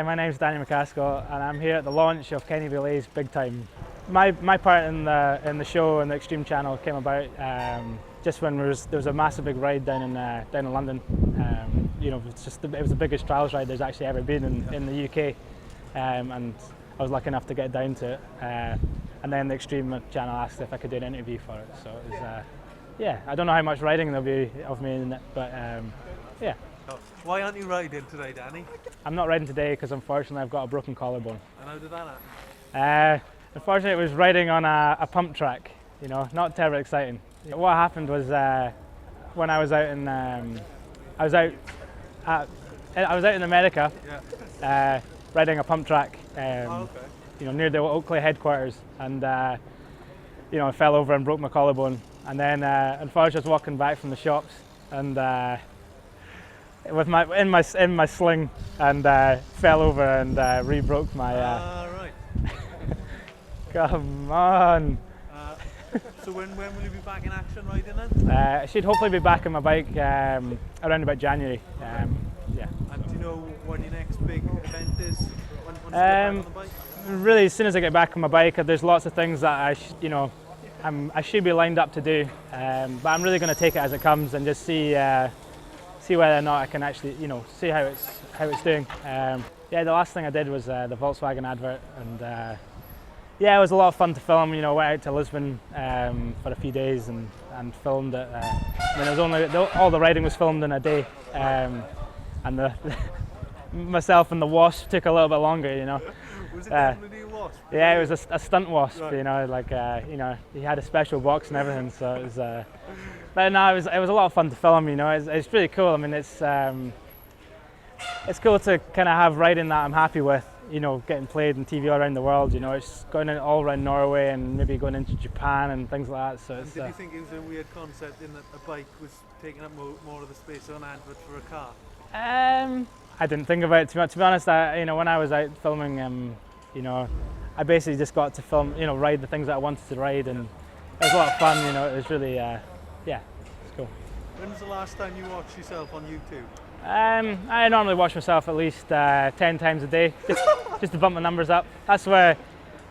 my name's Danny MacAskill and I'm here at the launch of Kenny Belaeys Big Time. My part in the show and the Extreme Channel came about just when there was a massive big ride down in London. You know, it was the biggest trials ride there's actually ever been in the UK, and I was lucky enough to get down to it. And then the Extreme Channel asked if I could do an interview for it. So it was, yeah, I don't know how much riding there'll be of me in it, but yeah. Why aren't you riding today, Danny? I'm not riding today because unfortunately I've got a broken collarbone. And how did that happen? Unfortunately, it was riding on a pump track. You know, not terribly exciting. What happened was when I was out in I was out in America, riding a pump track. You know, near the Oakley headquarters, and you know, I fell over and broke my collarbone. And then, unfortunately, I was walking back from the shops, and with in my sling, and fell over and re-broke my. Right. Come on. So when will you be back in action riding then? I should hopefully be back on my bike around about January. Yeah. And do you know when your next big event is? When you get back on the bike? Really, as soon as I get back on my bike, there's lots of things that I should be lined up to do, but I'm really going to take it as it comes and just see whether or not I can actually, you know, see how it's doing. Yeah, the last thing I did was the Volkswagen advert, and yeah, it was a lot of fun to film. You know, went out to Lisbon for a few days and filmed it. I mean, it was only all the riding was filmed in a day, and myself and the wasp took a little bit longer. You know. Was it definitely a wasp? Yeah, it was a stunt wasp. Right. You know, like you know, he had a special box and everything. So it was. But no, it was a lot of fun to film. You know, it's really cool. I mean, it's cool to kind of have riding that I'm happy with. You know, getting played on TV all around the world. You know, it's going in all around Norway and maybe going into Japan and things like that. So it's. Did you think it was a weird concept in that a bike was taking up more of the space on an advert for a car? I didn't think about it too much. To be honest, you know, when I was out filming, you know, I basically just got to film, you know, ride the things that I wanted to ride, and it was a lot of fun. You know, it was really, yeah, it's cool. When was the last time you watched yourself on YouTube? I normally watch myself at least 10 times a day, just to bump my numbers up. That's where,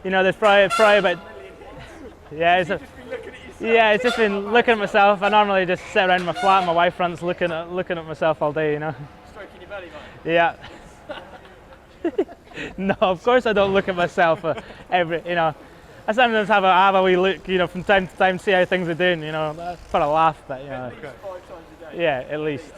you know, there's probably about, yeah, it's just been looking at myself. I normally just sit around my flat, and my wife runs looking at myself all day, you know. Stroking your belly button? Yeah. No, of course I don't look at myself you know. I sometimes have a wee look, you know, from time to time, see how things are doing, you know, for a laugh, but you know. Okay. 5 times a day? Yeah, at least.